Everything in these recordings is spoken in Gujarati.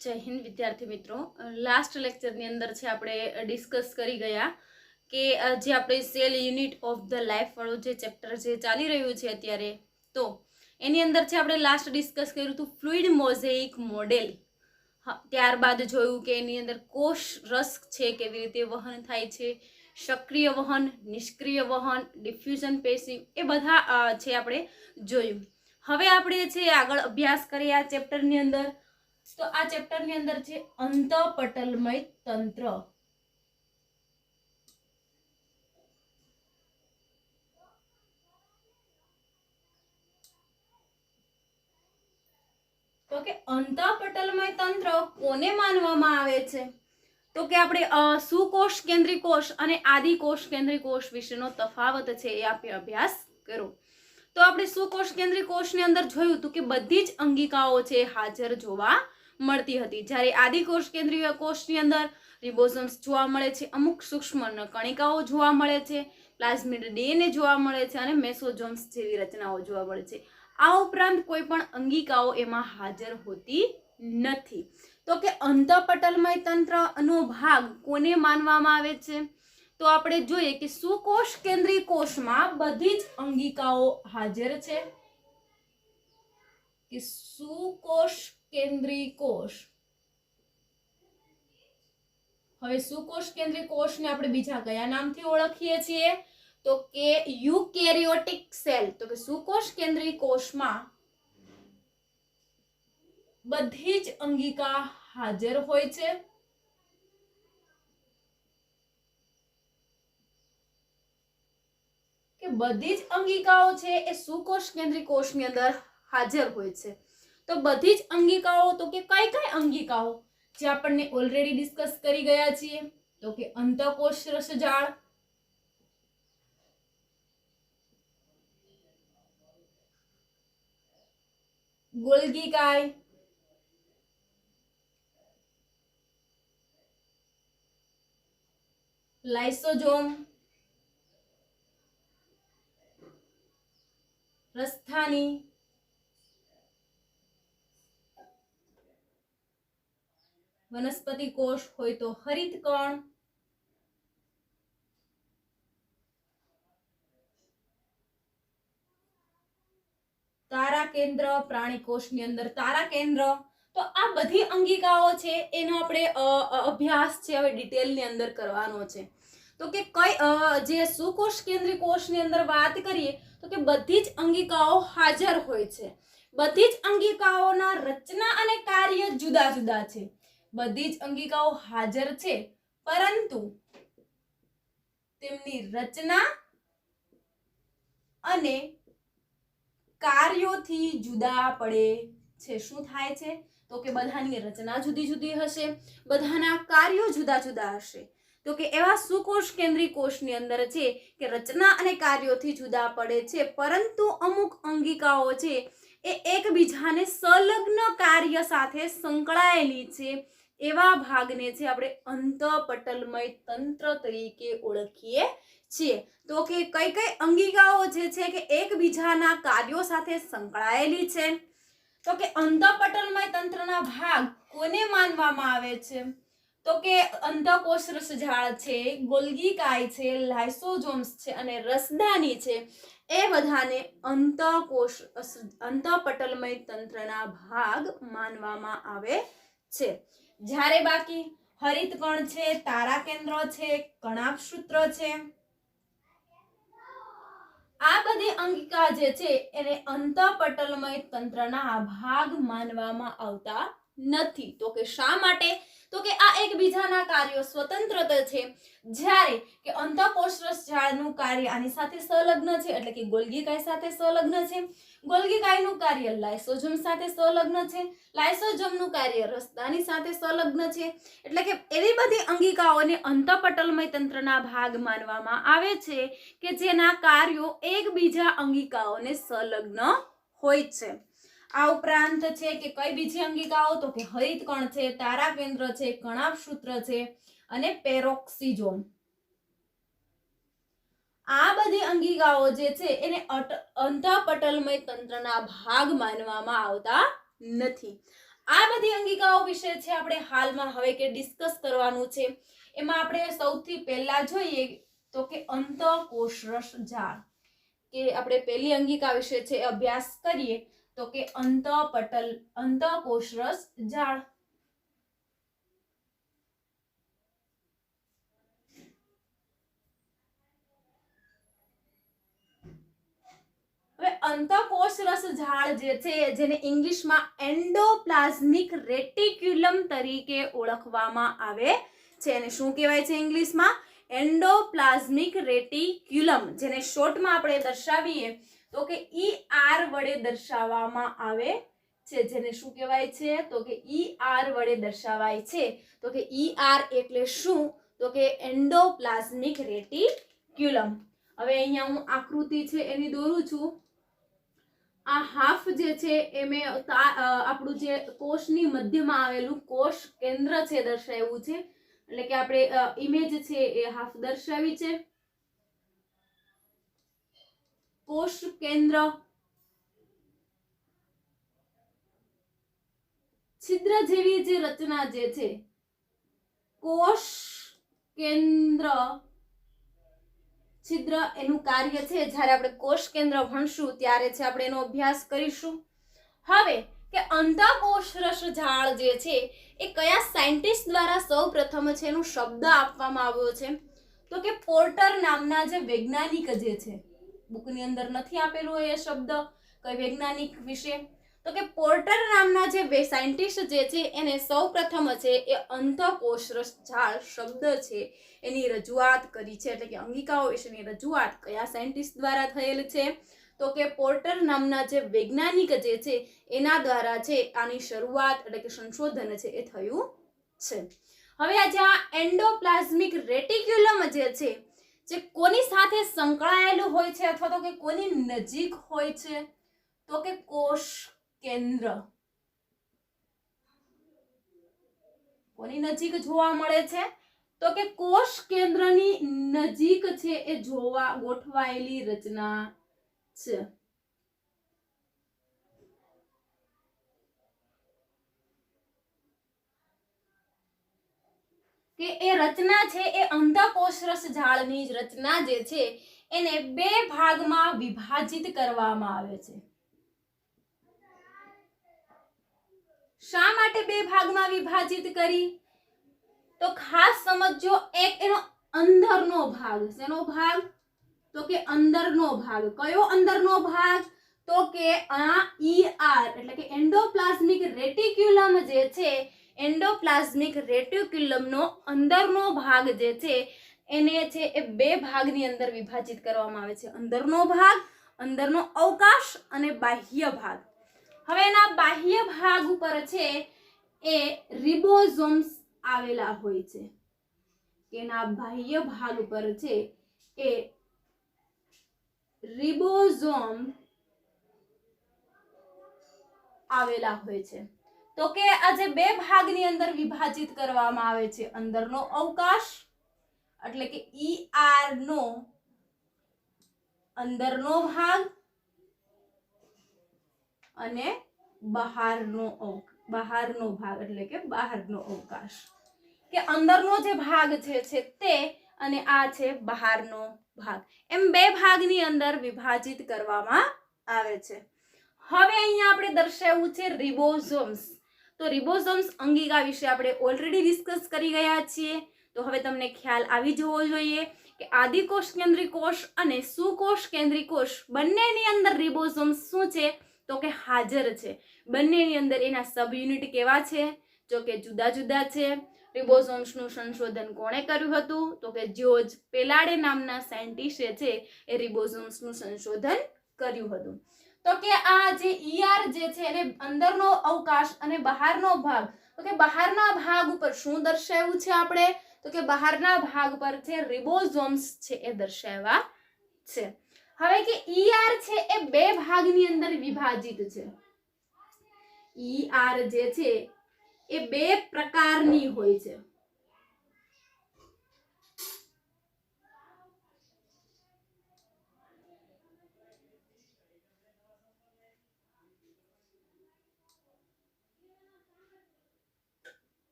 જય હિન્દ વિદ્યાર્થી મિત્રો, લાસ્ટ લેક્ચરની અંદર છે આપણે ડિસ્કસ કરી ગયા કે જે આપણે cell unit of the life વાળું જે ચેપ્ટર જે ચાલી રહ્યું છે અત્યારે, તો એની અંદર છે આપણે લાસ્ટ ડિસ્કસ કર્યું હતું ફ્લુઇડ મોઝેઇક મોડેલ. ત્યારબાદ જોયું કે એની અંદર કોષ રસ છે કેવી રીતે વહન થાય છે, સક્રિય વહન, નિષ્ક્રિય વહન, ડિફ્યુઝન, પેસિવ, એ બધા છે આપણે જોયું. હવે આપણે છે આગળ અભ્યાસ કરીએ આ ચેપ્ટરની અંદર. તો આ ચેપ્ટરની અંદર છે અંતઃપટલમય તંત્ર. તો કે અંતઃપટલમય તંત્ર કોને માનવામાં આવે છે? તો કે આપણે સુકોષ કેન્દ્રી કોષ અને આદિકોષ કેન્દ્રી કોષ વિશેનો તફાવત છે એ આપણે અભ્યાસ કરો. તો આપણે સુકોષ કેન્દ્રી કોષની અંદર જોયું હતું કે બધી જ અંગિકાઓ છે હાજર જોવા મળતી હતી, જ્યારે આદિકોષ કેન્દ્રીય કોષની અંદર રિબોસોમ્સ જોવા મળે છે, અમુક સૂક્ષ્મ કણિકાઓ જોવા મળે છે, પ્લાઝમિડ ડીએનએ જોવા મળે છે અને મેસોઝોમ્સ જેવી રચનાઓ જોવા મળે છે. આ ઉપરાંત કોઈ પણ અંગિકાઓ એમાં હાજર હોતી નથી. તો કે અંતઃપટલમય તંત્રનો ભાગ કોને માનવામાં આવે છે? તો આપણે જોઈએ કે સુકોષ કેન્દ્રી કોષમાં બધી જ અંગિકાઓ હાજર છે. કે સુકોષ કેન્દ્રી કોષ, હવે સુકોષ કેન્દ્રી કોષને આપણે બીજા કયા નામથી ઓળખીએ છીએ? તો કે યુકેરિયોટિક સેલ. તો કે સુકોષ કેન્દ્રી કોષમાં બધી જ અંગિકા હાજર હોય છે. કે બધી જ અંગિકાઓ છે એ સુકોષ કેન્દ્રી કોષની અંદર હાજર હોય છે. તો બધી જ અંગિકાઓ, તો કે કઈ કઈ અંગિકાઓ જે આપણને ઓલરેડી ડિસ્કસ કરી ગયા છીએ? તો કે અંતઃકોષ રસજાળ, ગોલ્ગી કાય, લાઇસોસોમ, રસધાની, વનસ્પતિ કોષ હોય તો હરિતકણ, તારા કેન્દ્ર, પ્રાણી કોષની અંદર તારા કેન્દ્ર. તો આ બધી અંગિકાઓ છે એનો આપણે અભ્યાસ છે હવે ડિટેલની અંદર કરવાનો છે. તો કે કઈ જે સુકોષ કેન્દ્રી કોષની અંદર વાત કરીએ તો કે બધી જ અંગિકાઓ હાજર હોય છે. બધી જ અંગિકાઓના રચના અને કાર્ય જુદા જુદા છે. બધી જ અંગિકાઓ હાજર છે પરંતુ તેમની રચના અને કાર્યોથી જુદા પડે છે. શું થાય છે? તો કે બધાની રચના જુદી જુદી હશે, બધાના કાર્યો જુદા જુદા હશે. તો કે એવા સુકોષ કેન્દ્રી કોષની અંદર છે કે રચના અને કાર્યોથી જુદા પડે છે, પરંતુ અમુક અંગિકાઓ છે એ એકબીજાને સંલગ્ન કાર્ય સાથે સંકળાયેલી છે. એવા ભાગને છે આપણે અંતઃપટલમય તંત્ર તરીકે ઓળખીએ છીએ. તો કે કઈ કઈ અંગિકાઓ જે છે કે એકબીજાના કાર્યો સાથે સંકળાયેલી છે? તો કે અંતઃપટલમય તંત્રના ભાગ કોને માનવામાં આવે છે? તો કે અંતઃકોષ રસજાળ છે, ગોલ્ગી કાય છે, લાઇસોસોમ્સ છે અને રસધાની છે, એ બધાને અંતઃપટલમય તંત્રના ભાગ માનવામાં આવે છે. જ્યારે બાકી હરિતકણ છે, તારા કેન્દ્ર છે, કણાભસૂત્ર છે, આ બધી અંગિકા જે છે એને અંતઃપટલમય તંત્રના ભાગ માનવામાં આવતા નથી. તો કે શા માટે? તો કે આ એકબીજાના કાર્યો સ્વતંત્ર છે. જ્યારે કે અંતઃકોષ રસજાળનું કાર્ય આની સાથે સંલગ્ન છે, એટલે કે ગોલ્ગી કાય સાથે સંલગ્ન છે. ગોલ્ગી કાયનું કાર્ય લાઇસોસોમ સાથે સંલગ્ન છે, લાઇસોસોમનું કાર્ય રસદાની સાથે સંલગ્ન છે. એટલે કે એવી બધી અંગિકાઓને અંતઃપટલમય તંત્રના ભાગ માનવામાં આવે છે કે જેના કાર્યો એકબીજા અંગિકાઓને સંલગ્ન હોય છે. આ ઉપરાંત છે કે કઈ બીજી અંગિકાઓ? તો કે હરિતકણ છે, તારા કેન્દ્ર છે, કણાભસૂત્ર છે અને પેરોક્સિસોમ. આ બધી અંગિકાઓ જે છે એને અંતઃપટલમય તંત્રના ભાગ માનવામાં આવતા નથી. આ બધી અંગિકાઓ વિશે છે આપણે હાલમાં હવે કે ડિસ્કસ કરવાનું છે. એમાં આપણે સૌથી પહેલા જોઈએ તો કે અંતઃકોષરસ જાળ, કે આપણે પહેલી અંગિકા વિશે છે અભ્યાસ કરીએ તો કે અંતઃકોષરસ જાળ. હવે અંતઃકોષરસ જાળ જે છે જેને ઇંગ્લિશમાં એન્ડોપ્લાઝમિક રેટિક્યુલમ તરીકે ઓળખવામાં આવે છે. અને શું કહેવાય છે ઇંગ્લિશમાં? એન્ડોપ્લાઝમિક રેટિક્યુલમ, જેને શોર્ટમાં આપણે દર્શાવીએ તો કે ER વડે દર્શાવવામાં આવે છે. જેને શું કહેવાય છે? તો કે ER વડે દર્શાવાય છે. તો કે ER એટલે શું? તો કે એન્ડોપ્લાઝમિક રેટિક્યુલમ. હવે અહીંયા હું આકૃતિ છે એની દોરું છું. આ હાફ જે છે એ મેં આપણું જે કોષની મધ્યમાં આવેલું કોષ કેન્દ્ર છે દર્શાવ્યું છે, એટલે કે આપણે ઇમેજ છે એ હાફ દર્શાવી છે. કોષ કેન્દ્ર, છિદ્ર જેવી જે રચના જે છે, કોષ કેન્દ્ર છિદ્ર, એનું કાર્ય છે જ્યારે આપણે કોષ કેન્દ્ર ભણશું ત્યારે છે આપણે એનો અભ્યાસ કરીશું. હવે કે અંતઃકોષરસ જાળ જે છે એ કયા સાયન્ટિસ્ટ દ્વારા સૌપ્રથમ છે એનો શબ્દ આપવામાં આવ્યો છે? તો કે પોર્ટર નામના જે વૈજ્ઞાનિક જે છે, બુકની અંદર નથી આપેલું એ શબ્દ કઈ વૈજ્ઞાનિક વિશે, તો કે પોર્ટર નામના જે સાયન્ટિસ્ટ જે છે એને સૌપ્રથમ છે એ અંતઃકોષરસ જાળ શબ્દ છે એની રજૂઆત કરી છે. એટલે કે અંગિકાઓ વિશેની રજૂઆત કયા સાયન્ટિસ્ટ દ્વારા થયેલ છે? તો કે પોર્ટર નામના જે વૈજ્ઞાનિક જે છે એના દ્વારા છે આની શરૂઆત એટલે કે સંશોધન છે એ થયું છે. હવે આજે આ એન્ડોપ્લાઝમિક રેટિક્યુલમ જે છે જે કોની સાથે સંકળાયેલું હોય છે અથવા તો કે કોની નજીક હોય છે? તો કે કોષ કેન્દ્ર. કોની નજીક જોવા મળે છે? તો કે કોષ કેન્દ્રની નજીક છે એ ગોઠવાયેલી રચના છે. કે એ રચના છે એ અંતઃકોષરસ જાળની જ રચના જે છે એને બે ભાગમાં વિભાજિત કરવામાં આવે છે. શા માટે બે ભાગમાં વિભાજિત કરી? તો ખાસ સમજો, એક એનો અંદરનો ભાગ. શેનો ભાગ? તો કે અંદરનો ભાગ. કયો અંદરનો ભાગ? તો કે આ ER એટલે કે એન્ડોપ્લાઝમિક રેટિક્યુલમ જે છે, એન્ડોપ્લાઝમિક રેટિક્યુલમનો અંદરનો ભાગ જે છે એને છે એ બે ભાગની અંદર વિભાજિત કરવામાં આવે છે. અંદરનો ભાગ, અંદરનો અવકાશ અને બાહ્ય ભાગ. હવે એના બાહ્ય ભાગ ઉપર છે એ રિબોઝોમ્સ આવેલા હોય છે. કે એના બાહ્ય ભાગ ઉપર છે એ રિબોઝોમ આવેલા હોય છે. તો કે આ જે બે ભાગની અંદર વિભાજિત કરવામાં આવે છે, અંદરનો અવકાશ એટલે કે ER નો અંદરનો ભાગ અને બહારનો ભાગ એટલે કે બહારનો અવકાશ. કે અંદરનો જે ભાગ છે તે અને આ છે બહારનો ભાગ, એમ બે ભાગની અંદર વિભાજિત કરવામાં આવે છે. હવે અહીંયા આપણે દર્શાવ્યું છે રિબોઝોમ્સ. તો રિબોઝોમ્સ અંગિકા વિશે આપણે ઓલરેડી ડિસ્કસ કરી ગયા છીએ. તો હવે તમને ખ્યાલ આવી જવો જોઈએ કે આદિકોષ કેન્દ્રી કોષ અને સુકોષ કેન્દ્રી કોષ બંનેની અંદર રિબોઝોમ્સ શું છે? તો કે હાજર છે. બંનેની અંદર એના સબ યુનિટ કેવા છે? જો કે જુદા જુદા છે. રિબોઝોમ્સનું સંશોધન કોણે કર્યું હતું? તો કે જ્યોર્જ પેલાડે નામના સાયન્ટિસ્ટે છે એ રિબોઝોમ્સનું સંશોધન કર્યું હતું. તો કે આ જે ER જે છે એને અંદરનો અવકાશ અને બહારનો ભાગ, તો કે બહારના ભાગ ઉપર શું દર્શાવ્યું છે આપણે? તો કે બહારના ભાગ પર છે રિબોઝોમ્સ છે એ દર્શાવ્યા છે. હવે કે ER છે એ બે ભાગની અંદર વિભાજિત છે. ER જે છે એ બે પ્રકારની હોય છે.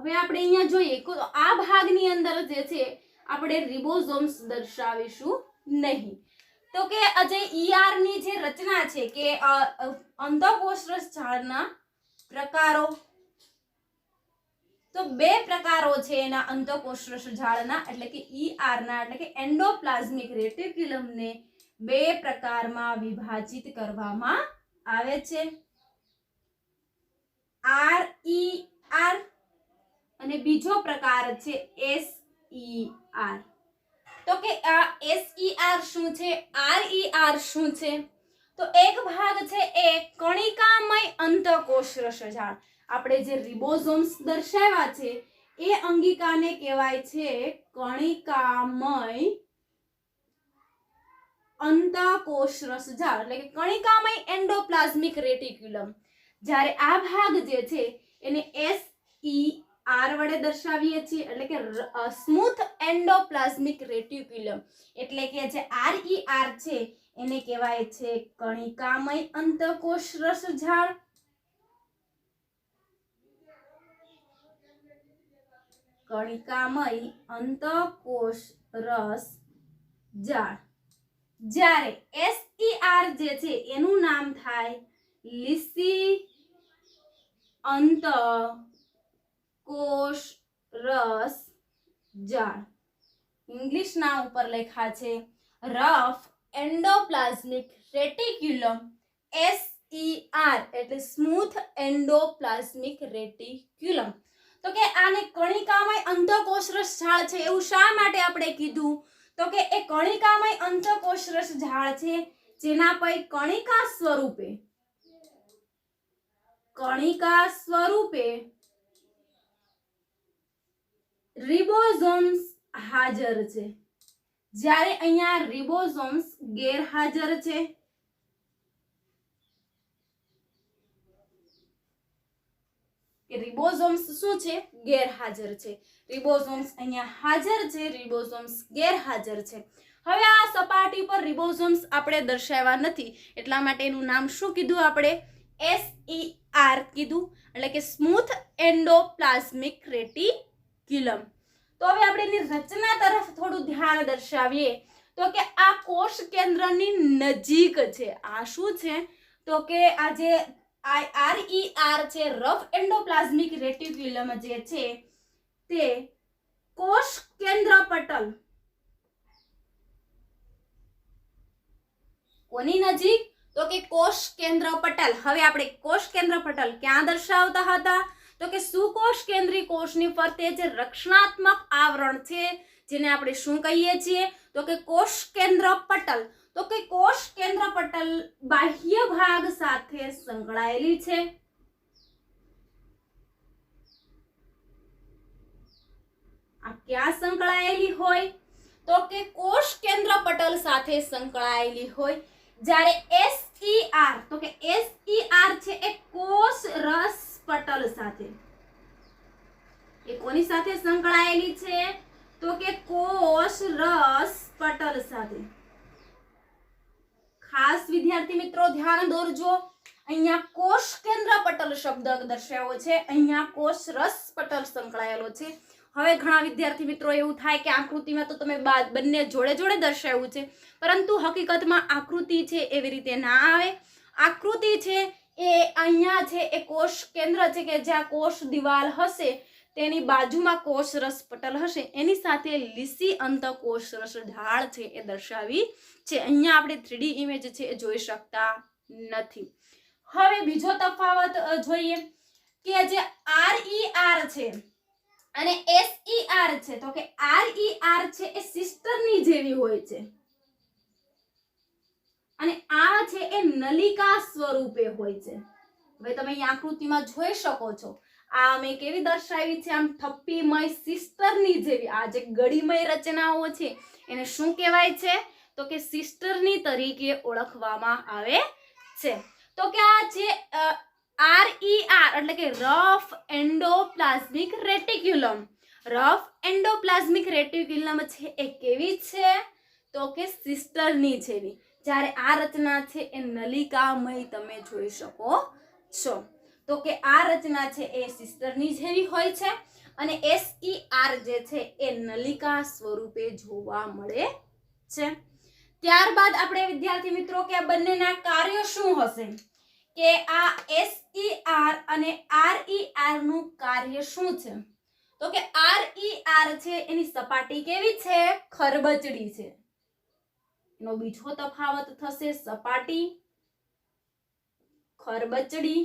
હવે આપણે અહીંયા જોઈએ તો આ ભાગની અંદર જે છે આપણે રિબોઝોમ્સ દર્શાવીશું નહીં. તો કે જે ઈઆર ની જે રચના છે કે અંતઃકોષરસ ઝાડના પ્રકારો, તો બે પ્રકારો છે એના અંતઃકોષરસ ઝાડના, એટલે કે ઈઆર ના એટલે કે એન્ડોપ્લાઝમિક રેટિક્યુલમ ને બે પ્રકારમાં વિભાજિત કરવામાં આવે છે. RER અને બીજો પ્રકાર છે SER. તો કે આ SER શું છે, RER શું છે? તો એક ભાગ છે એ કણિકામય અંતઃકોષરસ ઝાડ. આપણે જે રિબોઝોમ્સ દર્શાવ્યા છે એ અંગિકાને કહેવાય છે કણિકામય અંતઃકોષરસ ઝાડ, એટલે કે કણિકામય એન્ડોપ્લાઝમિક રેટિક્યુલમ. જ્યારે આ ભાગ જે છે એને SER વડે દર્શાવીએ છીએ, એટલે કે સ્મૂથ એન્ડોપ્લાઝમિક રેટિક્યુલમ. એટલે કે જે RER છે એને કહેવાય છે કણિકામય અંતઃકોષરસ ઝાડ. કણિકામય અંતઃકોષરસ ઝાડ. જ્યારે SER જે છે એનું નામ થાય લીસી અંતઃકોષરસ ઝાડ. ઇંગ્લિશ નામ ઉપર લખ્યા છે રફ એન્ડોપ્લાઝમિક રેટિક્યુલમ, SER એટલે સ્મૂથ એન્ડોપ્લાઝમિક રેટિક્યુલમ. તો કે આને કણિકામય અંતઃકોષરસ ઝાડ છે એવું શા માટે આપણે કીધું? તો કે એ કણિકામય અંતઃકોષરસ ઝાડ છે જેના પર કણિકા સ્વરૂપે રિબોઝોમ્સ હાજર છે. જ્યારે અહીંયા રિબોઝોમ્સ ગેરહાજર છે. કે રિબોઝોમ્સ શું છે? ગેરહાજર છે. રિબોઝોમ્સ અહીંયા હાજર છે, રિબોઝોમ્સ ગેરહાજર છે. હવે આ સપાટી પર રિબોઝોમ્સ આપણે દર્શાવ્યા નથી, એટલા માટે એનું નામ શું કીધું આપણે? SER કીધું, એટલે કે સ્મૂથ એન્ડોપ્લાઝમિક રેટિક્યુલમ. તો હવે આપણે એની રચના તરફ થોડું ધ્યાન દર્શાવીએ. તો કે આ કોષ કેન્દ્રની નજીક છે. આ શું છે? તો કે આ જે RER છે, રફ એન્ડોપ્લાઝમિક રેટિક્યુલમ જે છે તે કોષ કેન્દ્ર પટલ કોની નજીક? તો કે કોષ કેન્દ્ર પટલ. હવે આપણે કોષ કેન્દ્ર પટલ ક્યાં દર્શાવતા હતા? તો કે સુકોષ કેન્દ્રી કોષની ફરતે જે રક્ષણાત્મક આવરણ છે જેને આપણે શું કહીએ છીએ? તો કે કોષ કેન્દ્ર પટલ. તો કે કોષ કેન્દ્ર પટલ બાહ્ય ભાગ સાથે સંકળાયેલી છે. આ ક્યાં સંકળાયેલી હોય? તો કે કોષ કેન્દ્ર પટલ સાથે સંકળાયેલી હોય. જ્યારે SER, તો કે SER છે એ કોષ રસ પટલ સાથે, એ કોની સાથે સંકળાયેલી છે? તો કે કોષ રસ પટલ સાથે. ખાસ વિદ્યાર્થી મિત્રો ધ્યાન દોરજો, અહીંયા કોષ કેન્દ્ર પટલ શબ્દ દર્શાવ્યો છે, અહીંયા કોષ રસ પટલ સંકળાયેલો છે. હવે ઘણા વિદ્યાર્થી મિત્રો એવું થાય કે આકૃતિમાં તો તમે બંને જોડે જોડે દર્શાવ્યું છે, પરંતુ હકીકતમાં આકૃતિ છે એવી રીતે ના આવે. આકૃતિ છે એ અહીંયા છે એ કોષ કેન્દ્ર છે કે જ્યાં કોષ દિવાલ હશે તેની બાજુમાં કોષ રસ પટલ હશે, એની સાથે લીસી અંતઃકોષરસ ઝાડ છે એ દર્શાવી છે. અહીંયા આપણે 3D ઇમેજ છે એ જોઈ શકતા નથી. હવે બીજો તફાવત જોઈએ કે જે RER છે અને SER છે. તો કે RER છે એ સિસ્ટરની જેવી હોય છે અને આ છે એ નલિકા સ્વરૂપે હોય છે. હવે તમે અહીં આકૃતિમાં જોઈ શકો છો, આ અમે કેવી દર્શાવી છે? આમ થપ્પીમય સિસ્ટરની જેવી. આ જે ગળીમય રચનાઓ છે એને શું કહેવાય છે? તો કે સિસ્ટરની તરીકે ઓળખવામાં આવે છે. તો કે આ જે RER એટલે કે rough endoplasmic reticulum, rough endoplasmic reticulum છે એ કેવી છે? તો કે સિસ્ટરની જેવી. જ્યારે આ રચના છે એ નલિકામય તમે જોઈ શકો છો. તો કે આ રચના છે એ સિસ્ટરની જેવી હોય છે અને SER જે છે એ નલિકા સ્વરૂપે જોવા મળે છે. ત્યારબાદ આપણે વિદ્યાર્થી મિત્રો કે આ બંનેના કાર્યો શું હશે કે આ SER અને RER નું કાર્ય શું છે તો કે RER છે એની સપાટી કેવી છે ખરબચડી છે. એનો બીજો તફાવત થશે સપાટી ખરબચડી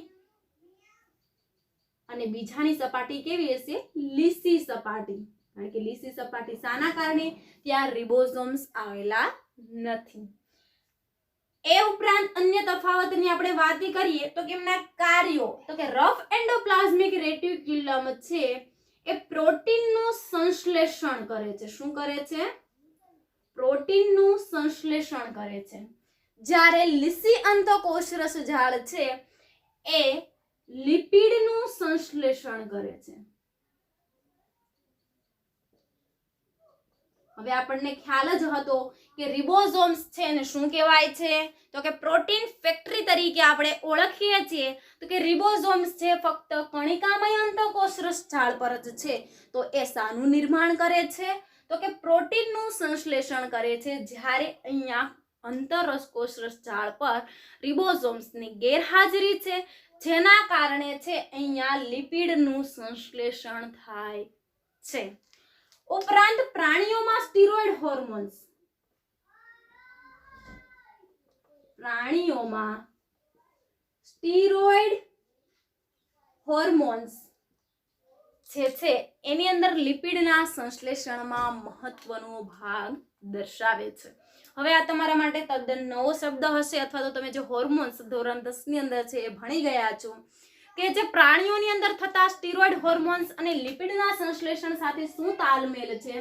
અને બીજાની સપાટી કેવી હશે લીસી સપાટી. કારણ કે લીસી સપાટી શાના કારણે ત્યાં રિબોસોમ્સ આવેલા નથી. એ ઉપરાંત અન્ય તફાવતની આપણે વાત કરીએ તો કે એમના કાર્યો તો કે રફ એન્ડોપ્લાઝમિક રેટિક્યુલમ છે એ પ્રોટીનનું સંશ્લેષણ કરે છે. શું કરે છે પ્રોટીનનું સંશ્લેષણ કરે છે. જ્યારે લીસી અંતઃકોષરસ જાળ છે એ લિપિડનું સંશ્લેષણ કરે છે. હવે આપણને ખ્યાલ જ હતો કે રિબોસોમ્સ છે એને શું કહેવાય છે તો કે પ્રોટીન ફેક્ટરી તરીકે આપણે ઓળખીએ છીએ. તો કે રિબોસોમ્સ છે ફક્ત કણિકામય અંતઃકોષરસ જાળ પર જ છે. તો એ શાનું નિર્માણ કરે છે તો કે પ્રોટીનનું સંશ્લેષણ કરે છે. જ્યારે અહીંયા અંતઃકોષરસ જાળ પર રિબોસોમ્સની ગેરહાજરી છે જેના કારણે છે અહીંયા લિપિડનું સંશ્લેષણ થાય છે. ઉપરાંત પ્રાણીઓમાં સ્ટીરોઇડ હોર્મોન્સ જે છે એની અંદર લિપિડના સંશ્લેષણમાં મહત્વનો ભાગ દર્શાવે છે. હવે આ તમારા માટે તદ્દન નવો શબ્દ હશે અથવા તો તમે જે હોર્મોન્સ ધોરણ 10 ની અંદર છે એ ભણી ગયા છો કે જે પ્રાણીઓની અંદર થતા સ્ટીરોઇડ હોર્મોન્સ અને લિપિડના સંશ્લેષણ સાથે શું તાલમેલ છે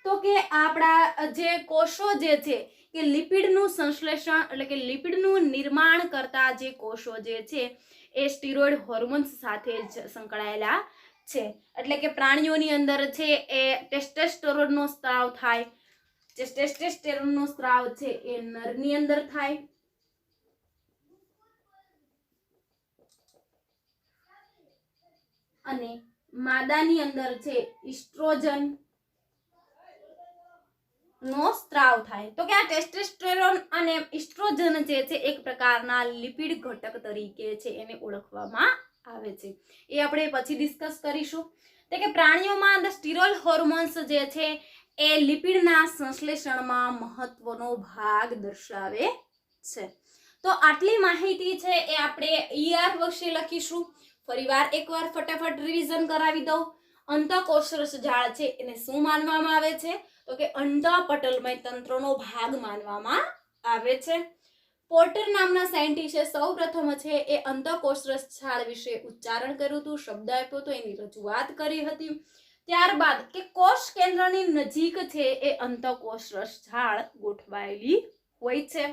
તો કે આપણા જે કોષો જે છે કે લિપિડનું સંશ્લેષણ એટલે કે લિપિડનું નિર્માણ કરતા જે કોષો જે છે એ સ્ટીરોઇડ હોર્મોન્સ સાથે જ સંકળાયેલા છે. એટલે કે પ્રાણીઓની અંદર છે એ ટેસ્ટોસ્ટેરોનનો સ્ત્રાવ થાય. જે ટેસ્ટોસ્ટેરોનનો સ્ત્રાવ છે એ નરની અંદર થાય અને માદાની અંદર છે ઇસ્ટ્રોજન નો સ્ત્રાવ થાય. તો કે આ ટેસ્ટોસ્ટેરોન અને ઇસ્ટ્રોજન જે છે એક પ્રકારના લિપિડ ઘટક તરીકે છે એને ઓળખવામાં આવે છે. એ આપણે પછી ડિસ્કસ કરીશું. તો કે પ્રાણીઓમાં સ્ટીરોઇડ હોર્મોન્સ જે છે એ લિપિડના સંશ્લેષણમાં મહત્વનો ભાગ દર્શાવે છે. તો આટલી માહિતી છે એ આપણે ER વિશે લખીશું. ફરીવાર એકવાર ફટાફટ રિવિઝન કરાવી દઉં. અંતઃકોષરસ જાળ છે એને શું માનવામાં આવે છે તો કે અંડપટલમય તંત્રનો ભાગ માનવામાં આવે છે. પોર્ટર નામના સાયન્ટિસ્ટે સૌપ્રથમ છે એ અંતઃકોષરસ જાળ વિશે ઉચ્ચારણ કર્યું હતું, શબ્દ આપ્યો હતો, એની રજૂઆત કરી હતી. ત્યારબાદ કે કોષ કેન્દ્રની નજીક છે એ અંતઃકોષરસ જાળ ગોઠવાયેલી હોય છે.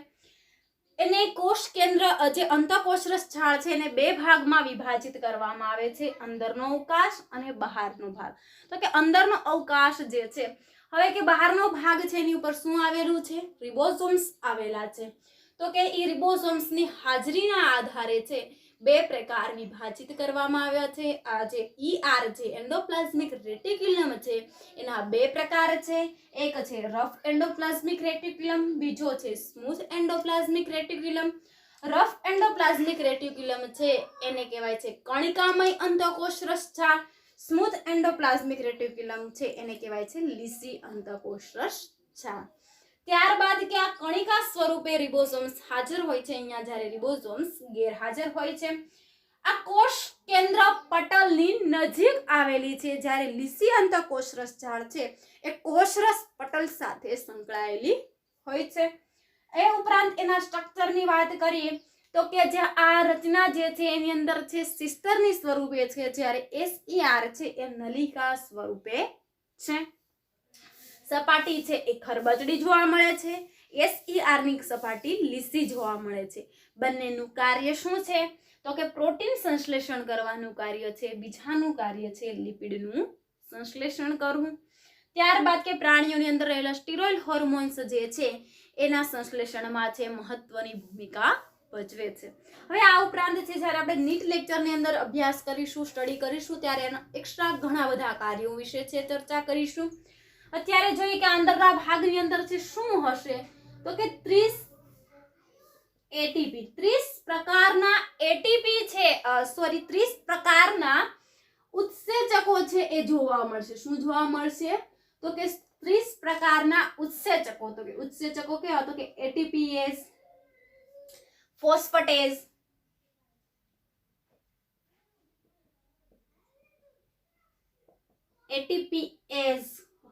એને કોષ કેન્દ્ર જે અંતઃકોષરસ જાળ છે એને બે ભાગમાં વિભાજિત કરવામાં આવે છે, અંદરનો અવકાશ અને બહારનો ભાગ. તો કે અંદરનો અવકાશ જે છે હવે કે બહારનો ભાગ છે એની ઉપર શું આવેલું છે રિબોસોમ્સ આવેલા છે. તો કે એ રિબોસોમ્સની હાજરીના આધારે છે બે પ્રકાર વિભાજિત કરવામાં આવ્યા છે. આ જે ER છે એન્ડોપ્લાઝમિક રેટિક્યુલમ છે એના બે પ્રકાર છે. એક છે રફ એન્ડોપ્લાઝમિક રેટિક્યુલમ, બીજો છે smooth endoplasmic reticulum. Rough endoplasmic reticulum છે એને કહેવાય છે કણિકામય અંતઃકોષરસ જાળ. સ્મૂથ એન્ડોપ્લાઝમિક રેટિક્યુલમ છે એને કહેવાય છે લીસી અંતઃકોષરસ જાળ. ત્યારબાદ કે આ કણિકા સ્વરૂપે રિબોસોમ્સ હાજર હોય છે, અહીંયા જ્યારે રિબોસોમ્સ ગેરહાજર હોય છે. આ કોષ કેન્દ્ર પટલની નજીક આવેલી છે, જ્યારે લીસી અંતઃકોષરસ જાળ છે એ કોષરસ પટલ સાથે સંકળાયેલી હોય છે. એ ઉપરાંત એના સ્ટ્રક્ચરની વાત કરીએ તો કે જે આ રચના જે છે એની અંદર છે સિસ્ટરની સ્વરૂપે છે, જ્યારે SER છે એ નલિકા સ્વરૂપે છે. સપાટી છે એ ખરબચડી જોવા મળે છે, SER ની સપાટી લીસી જોવા મળે છે. બંનેનું કાર્ય શું છે તો કે પ્રોટીન સંશ્લેષણ કરવાનું કાર્ય છે, બીજાનું કાર્ય છે લિપિડનું સંશ્લેષણ કરવું. ત્યારબાદ કે પ્રાણીઓની અંદર રહેલા સ્ટીરોઇડ હોર્મોન્સ જે છે એના સંશ્લેષણમાં છે મહત્વની ભૂમિકા ભજવે છે. હવે આ ઉપરાંત છે જ્યારે આપણે નીટ લેક્ચરની અંદર અભ્યાસ કરીશું, સ્ટડી કરીશું, ત્યારે એના એક્સ્ટ્રા ઘણા બધા કાર્યો વિશે છે ચર્ચા કરીશું. અત્યારે જોઈએ કે અંદરના ભાગની અંદર છે શું હશે, તો કે 30 એટીપી, 30 પ્રકારના એટીપી છે, 30 પ્રકારના ઉત્સેચકો છે એ જોવા મળશે. શું જોવા મળશે? તો કે 30 પ્રકારના ઉત્સેચકો. તો કે ઉત્સેચકો કેવા? તો કે એટીપીએસ, ફોસ્ફેટેઝ, એટીપીએસ.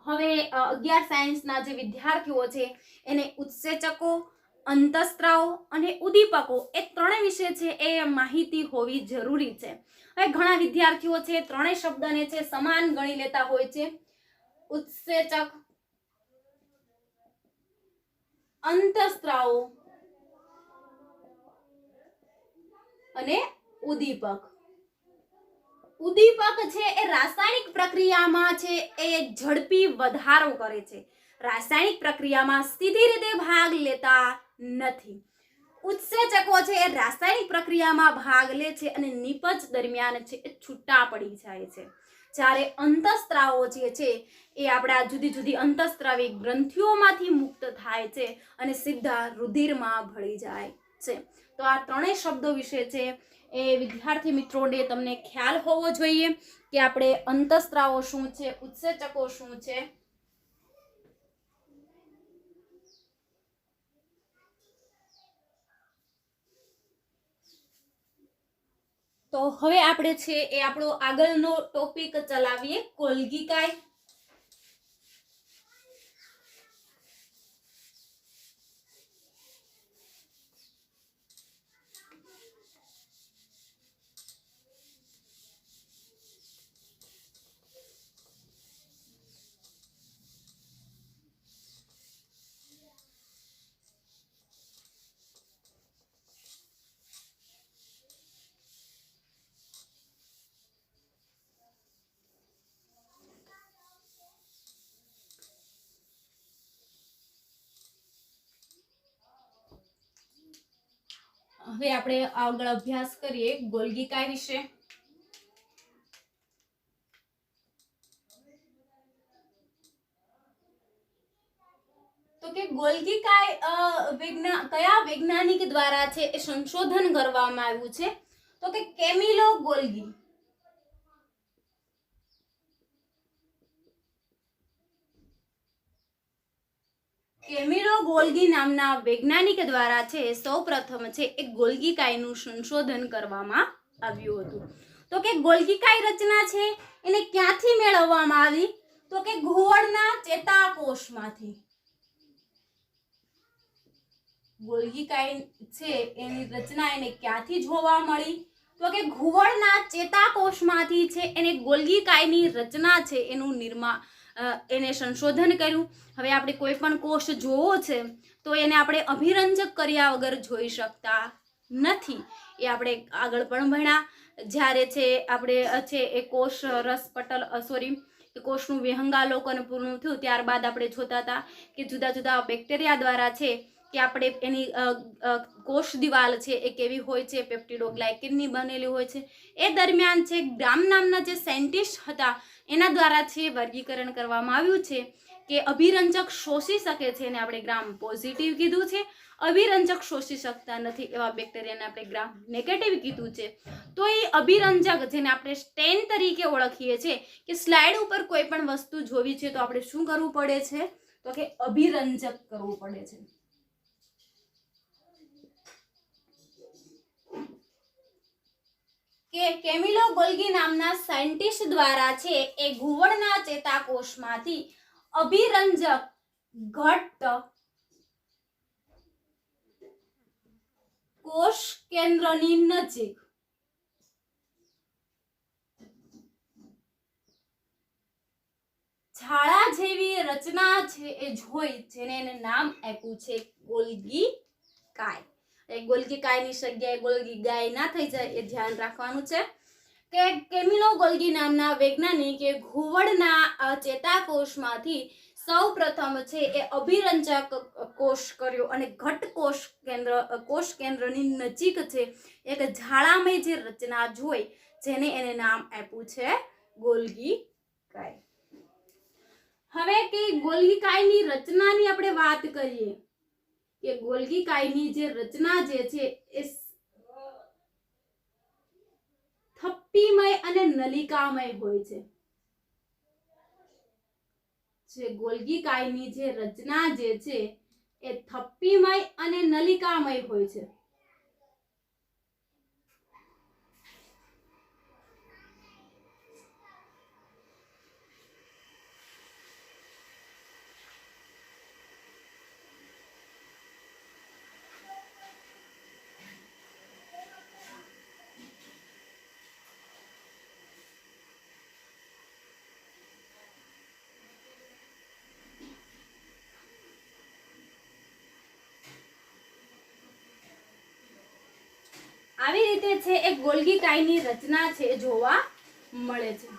હવે 11 સાયન્સના જે વિદ્યાર્થીઓ છે એને ઉત્સેચકો, અંતઃસ્ત્રાવો અને ઉદ્દીપકો એ ત્રણેય વિશે છે એ માહિતી હોવી જરૂરી છે. હવે ઘણા વિદ્યાર્થીઓ છે ત્રણેય શબ્દને છે સમાન ગણી લેતા હોય છે. ઉત્સેચક, અંતઃસ્ત્રાવો અને ઉદ્દીપક. ઉદ્દીપક છે એ રાસાયણિક પ્રક્રિયામાં છે એ ઝડપી વધારો કરે છે. રાસાયણિક પ્રક્રિયામાં સીધી રીતે ભાગ લેતા નથી. ઉત્સેચકો છે એ રાસાયણિક પ્રક્રિયામાં ભાગ લે છે અને નિપજ દરમિયાન છે એ છૂટા પડી જાય છે. જ્યારે અંતઃસ્ત્રાવો જે છે એ આપણા જુદી જુદી અંતઃસ્ત્રાવી ગ્રંથિઓમાંથી મુક્ત થાય છે અને સીધા રુધિરમાં ભળી જાય છે. તો આ ત્રણેય શબ્દો વિશે છે એ વિદ્યાર્થી મિત્રોને તમને ખ્યાલ હોવો જોઈએ કે આપણે અંતઃસ્ત્રાવો શું છે, ઉત્સેચકો શું છે. તો હવે આપણે છે એ આપણો આગળનો ટોપિક ચલાવીએ, ગોલ્ગી કાય. હવે આપણે આગળ અભ્યાસ કરીએ ગોલ્ગી કાય વિશે. તો કે ગોલ્ગી કાય કયા વૈજ્ઞાનિક દ્વારા છે એ સંશોધન કરવામાં આવ્યું છે? તો કે કેમિલો ગોલ્ગી. કેમિલો ગોલ્ગી નામના વૈજ્ઞાનિક દ્વારા છે સૌપ્રથમ છે એ ગોલ્ગી કાયનું સંશોધન કરવામાં આવ્યું હતું. તો કે ગોલ્ગી કાય રચના છે એને ક્યાંથી મેળવવામાં આવી? તો કે ઘુવડના ચેતાકોષમાંથી. ગોલ્ગી કાય છે એની રચના એને ક્યાંથી જોવા મળી? તો કે ઘુવડના ચેતાકોષમાંથી છે એને ગોલ્ગી કાયની રચના છે એનું નિર્માણ એને સંશોધન કર્યું. હવે આપણે કોઈ પણ કોષ જોવો છે તો એને આપણે અભિરંજક કર્યા વગર જોઈ શકતા નથી. એ આપણે આગળ પણ ભણ્યા. જ્યારે છે આપણે છે એ કોષ રસપટલ કોષનું વિહંગાવલોકન પૂર્ણ થયું ત્યારબાદ આપણે જોતા હતા કે જુદા જુદા બેક્ટેરિયા દ્વારા છે કે આપણે એની કોષ દિવાલ છે એ કેવી હોય છે, પેપ્ટિડોગ્લાયકિનની બનેલી હોય છે. એ દરમિયાન છે ગ્રામ નામના જે સાયન્ટિસ્ટ હતા એના દ્વારા છે વર્ગીકરણ કરવામાં આવ્યું છે કે અભિરંજક શોષી શકે છે એને આપણે ગ્રામ પોઝિટિવ કીધું છે. અભિરંજક શોષી શકતા નથી એવા બેક્ટેરિયાને આપણે ગ્રામ નેગેટિવ કીધું છે. તો એ અભિરંજક જેને આપણે સ્ટેન તરીકે ઓળખીએ છીએ કે સ્લાઇડ ઉપર કોઈ પણ વસ્તુ જોવી છે તો આપણે શું કરવું પડે છે? તો કે અભિરંજક કરવું પડે છે. કે કેમિલો ગોલ્ગી નામના સાયન્ટિસ્ટ દ્વારા છે એ ઘુવડના ચેતાકોષમાંથી અભિરંજક ઘટ્ટ કોષ કેન્દ્રની નજીક છાળા જેવી રચના છે એ જોઈ જેને એને નામ આપ્યું છે ગોલ્ગી કાય. ગોલ્ગી કાયની જગ્યાએ ગોલ્ગી ગાય ના થઈ જાય એ ધ્યાન રાખવાનું છે. કે કેમિલો ગોલ્ગી નામના વૈજ્ઞાનિકે ઘુવડના ચેતાકોષમાંથી સૌ પ્રથમ છે એ અભિરંજક કોષ કર્યો અને ઘટ કોષ કેન્દ્રની નજીક છે એક ઝાડામય જે રચના જોઈ જેને એને નામ આપ્યું છે ગોલ્ગી કાય. હવે કે ગોલ્ગી કાયની રચનાની આપણે વાત કરીએ કે ગોલ્ગી કાયની જે રચના જે છે એ થપ્પીમય અને નલિકામય હોય છે. જે ગોલ્ગી કાયની જે રચના જે છે એ થપ્પીમય અને નલિકામય હોય છે. આવી રીતે છે એ ગોલ્ગી કાયની રચના છે જોવા મળે છે.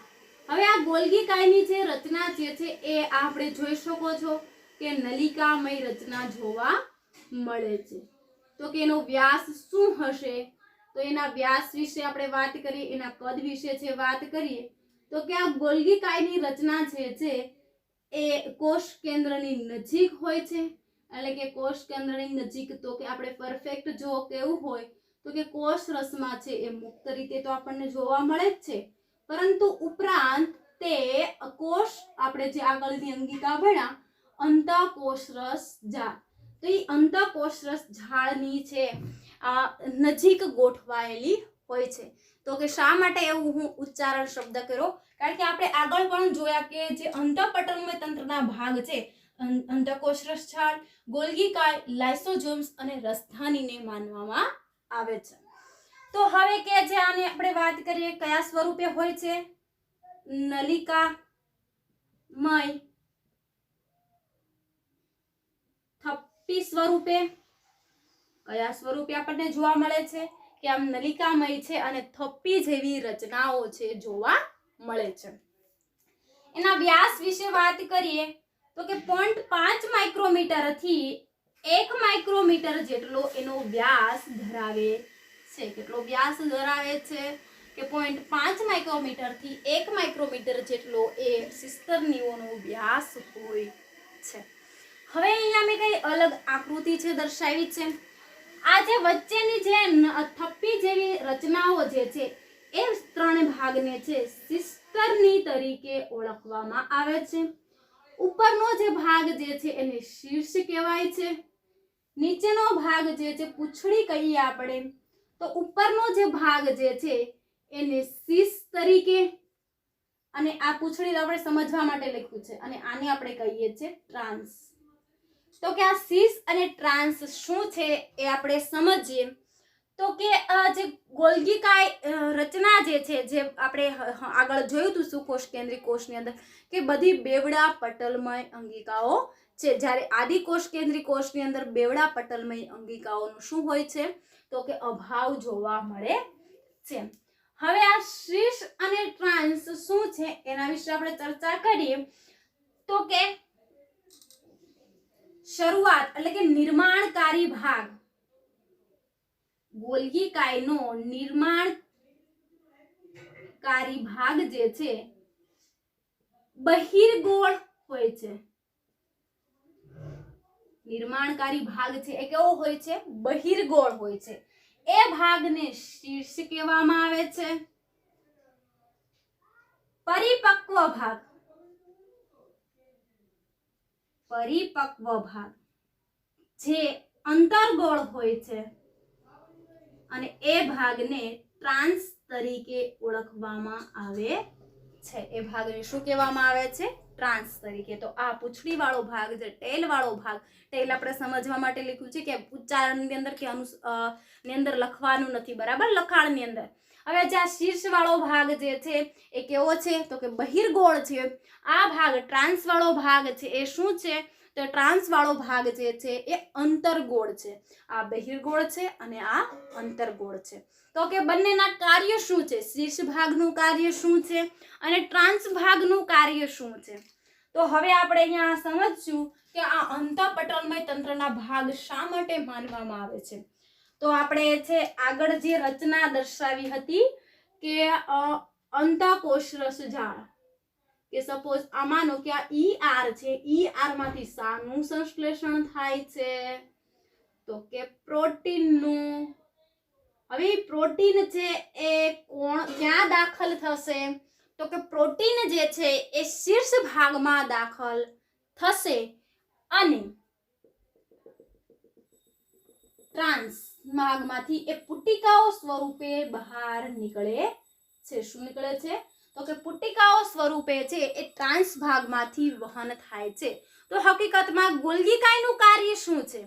હવે આ ગોલ્ગી કાયની જે રચના જે છે એ આપણે જોઈ શકો છો કે નલિકામય રચના જોવા મળે છે. તો કે એનો વ્યાસ શું હશે? તો એના વ્યાસ વિશે આપણે વાત કરીએ, એના કદ વિશે છે વાત કરીએ તો કે આ ગોલ્ગી કાયની રચના છે એ કોષ કેન્દ્રની નજીક હોય છે. એટલે કે કોષ કેન્દ્રની નજીક તો કે આપણે પરફેક્ટ જો કેવું હોય તો કે કોષ રસમાં છે એ મુક્ત રીતે તો આપણને જોવા મળે જ છે, પરંતુ ઉપરાંત તે કોષ આપણે જે આગળની અંગિકા ભણ્યા અંતઃકોષ રસ ઝાડ, તો એ અંતઃકોષ રસ ઝાડની છે નજીક ગોઠવાયેલી હોય છે. તો કે શા માટે એવું હું ઉચ્ચારણ શબ્દ કર્યો? કારણ કે આપણે આગળ પણ જોયા કે જે અંતઃપટલમય તંત્રના ભાગ છે અંતઃકોષ રસ ઝાડ, ગોલ્ગી કાય, લાઇસોસોમ્સ અને રસધાનીને માનવામાં આવે છે. તો હવે કે જે આને આપણે વાત કરીએ કયા સ્વરૂપે હોય છે? નલિકામય, થપ્પી સ્વરૂપે. કયા સ્વરૂપે આપણને જોવા મળે છે? કે આમ નલિકામય છે અને થપ્પી જેવી રચનાઓ છે જોવા મળે છે. એના વ્યાસ વિશે વાત કરીએ તો કે 0.5 માઇક્રોમીટર થી 1 માઇક્રોમીટર જેટલો એનો વ્યાસ ધરાવે છે. કેટલો વ્યાસ ધરાવે છે? કે 0.5 માઇક્રોમીટર થી 1 માઇક્રોમીટર જેટલો એ શિસ્તરનીઓનો વ્યાસ હોય છે. હવે અહીંયા મેં કઈ અલગ આકૃતિ છે દર્શાવી છે. આ જે વચ્ચેની જે થપ્પી જેવી રચનાઓ જે છે એ ત્રણ ભાગને છે શિસ્તરની તરીકે ઓળખવામાં આવે છે. ઉપરનો જે ભાગ જે છે એને શીર્ષ કહેવાય છે. નીચેનો ભાગ જે છે પૂંછડી કહીએ આપણે, તો ઉપરનો જે ભાગ જે છે એને શીર્ષ તરીકે, અને આ પૂંછડી આપણે સમજવા માટે લખ્યું છે, અને આને આપણે કહીએ છીએ ટ્રાન્સ. તો કે આ શીર્ષ અને ટ્રાન્સ શું છે એ આપણે સમજીએ તો કે જે ગોલ્ગી કાય રચના જે છે જે આપણે આગળ જોયું હતું સુકોષ કેન્દ્રીય કોષની અંદર કે બધી બેવડા પટલમય અંગિકાઓ છે, જ્યારે આદિકોષ કેન્દ્રીય કોષની અંદર બેવડા પટલમય અંગિકાઓનું શું હોય છે? તો કે અભાવ જોવા મળે છે. હવે આ શીર્ષ અને ટ્રાન્સ શું છે એના વિશે આપણે ચર્ચા કરીએ તો કે શરૂઆત એટલે કે નિર્માણકારી ભાગ, ગોલ્ગી કાયનો નિર્માણકારી ભાગ જે છે બહિર્ગોળ હોય છે. નિર્માણકારી ભાગ છે એ કેવો હોય છે? બહિર્ગોળ હોય છે. એ ભાગને શીર્ષ કહેવામાં આવે છે. પરિપક્વ ભાગ, પરિપક્વ ભાગ જે અંતર્ગોળ હોય છે અને એ ભાગને ટ્રાન્સ તરીકે ઓળખવામાં આવે છે. એ ભાગને શું કહેવામાં આવે છે? ટ્રાન્સ તરીકે. તો આ પૂંછડી વાળો ભાગ જે ટેલ વાળો ભાગ, ટેલ આપણે સમજવા માટે લખ્યું છે કે ઉચ્ચારણની અંદર કે ની અંદર લખવાનું નથી, બરાબર, લખાણની અંદર. હવે જે આ શીર્ષ વાળો ભાગ જે છે એ કેવો છે? તો કે બહિર્ગોળ છે. આ ભાગ ટ્રાન્સ વાળો ભાગ છે એ શું છે? તો ટ્રાન્સ વાળો ભાગ જે છે એ અંતર્ગોળ છે. આ બહિર્ગોળ છે અને આ અંતર્ગોળ છે. તો કે બંનેના કાર્ય શું છે? શીર્ષ ભાગનું કાર્ય શું છે અને ટ્રાન્સ ભાગનું કાર્ય શું છે? તો હવે આપણે અહીંયા સમજશું કે આ અંતઃપટલમય તંત્રના ભાગ શા માટે માનવામાં આવે છે. તો આપણે છે આગળ જે રચના દર્શાવી હતી કે અંતઃકોષ રસજાળ, કે સપોઝ આ માનો કે આ ER છે, ER માંથી શાનું સંશ્લેષણ થાય છે, તો કે પ્રોટીનનું. હવે પ્રોટીન છે એ ક્યાં દાખલ થશે, તો કે પ્રોટીન જે છે એ શીર્ષ ભાગમાં દાખલ થશે અને ટ્રાન્સ ભાગમાંથી એ પુટિકાઓ સ્વરૂપે બહાર નીકળે છે. શું નીકળે છે, તો કે પુટિકાઓ સ્વરૂપે છે એ ટ્રાન્સ ભાગમાંથી વહન થાય છે. તો હકીકતમાં ગોલ્ગી કાયનું કાર્ય શું છે,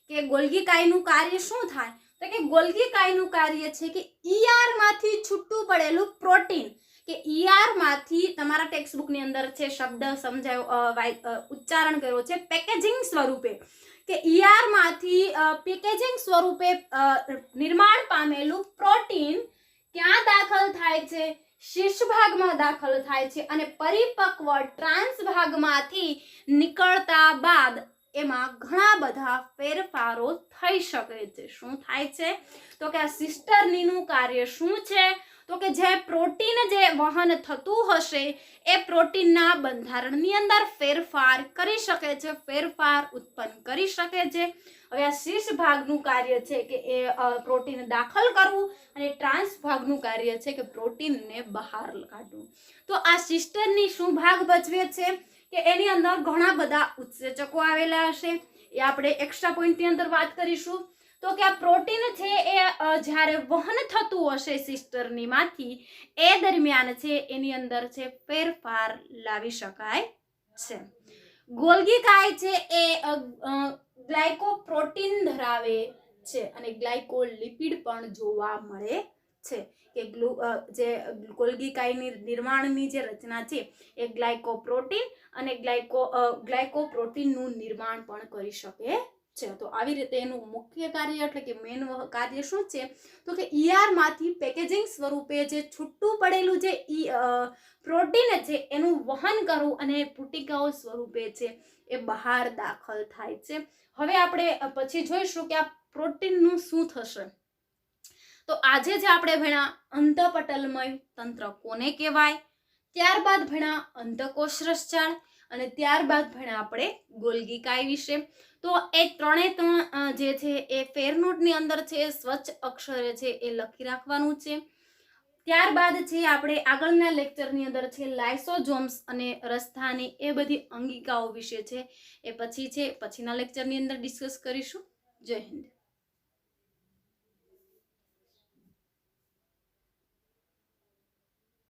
કે ગોલ્ગી કાયનું કાર્ય શું થાય, તો કે ગોલ્ગી કાયનું કાર્ય છે કે ER માંથી છૂટું પડેલું પ્રોટીન, કે ER માંથી તમારા ટેક્સ્ટ બુક ની અંદર છે શબ્દ સમજાયો, ઉચ્ચારણ કર્યો છે પેકેજિંગ સ્વરૂપે, કે ER માંથી પેકેજિંગ સ્વરૂપે નિર્માણ પામેલું પ્રોટીન ક્યાં દાખલ થાય છે, શીર્ષ ભાગમાં દાખલ થાય છે અને પરિપક્વ ટ્રાન્સ ભાગમાંથી નીકળતા બાદ એમાં ઘણા બધા ફેરફારો થઈ શકે છે. શું થાય છે, તો કે આ સિસ્ટર્નીનું કાર્ય શું છે, તો કે જે પ્રોટીન જે વહન થતું હશે એ પ્રોટીનના બંધારણની અંદર ફેરફાર કરી શકે છે, ફેરફાર ઉત્પન્ન કરી શકે છે. હવે આ શીર્ષ ભાગનું કાર્ય છે કે એ પ્રોટીન દાખલ કરવું અને ટ્રાન્સ ભાગનું કાર્ય છે કે પ્રોટીનને બહાર કાઢવું. તો આ સિસ્ટરની શું ભાગ ભજવે છે કે એની અંદર ઘણા બધા ઉત્સેચકો આવેલા હશે, એ આપણે એક્સ્ટ્રા પોઈન્ટની અંદર વાત કરીશું. તો કે આ પ્રોટીન છે એ જ્યારે વહન થતું હશે સિસ્ટરની માંથી એ દરમિયાન છે એની અંદર છે ફેરફાર લાવી શકાય છે. ગોલ્ગી કાય છે એ ગ્લાયકોપ્રોટીન ધરાવે છે અને ગ્લાયકોલિપિડ પણ જોવા મળે છે, કે જે ગોલ્ગી કાયની નિર્માણની જે રચના છે એ ગ્લાયકોપ્રોટીન અને ગ્લાયકોપ્રોટીનનું નિર્માણ પણ કરી શકે છે. તો આવી રીતે એનું મુખ્ય કાર્ય એટલે કે મેન કાર્ય શું છે, તો કે ER માંથી પેકેજિંગ સ્વરૂપે જે છૂટું પડેલું જે પ્રોટીન છે એનું વહન કરવું અને પુટિકાઓ સ્વરૂપે છે એ બહાર દાખલ થાય છે. હવે આપણે પછી જોઈશું કે આ પ્રોટીનનું શું થશે. તો આજે જે આપણે ભણ્યા અંતઃપટલમય તંત્ર કોને કહેવાય, ત્યારબાદ ભણ્યા અંતઃકોષ રસજાળ અને ત્યારબાદ ભણ્યા આપણે ગોલ્ગી કાય વિશે. તો એ ત્રણે જે છે એ ફેરનોટની અંદર છે સ્વચ્છ અક્ષરે છે એ લખી રાખવાનું છે. ત્યારબાદ છે આપણે આગળના લેક્ચરની અંદર છે લાઇસોઝોમ્સ અને રસધાની એ બધી અંગિકાઓ વિશે છે એ પછીના લેક્ચરની અંદર ડિસ્કસ કરીશું. જય હિન્દ.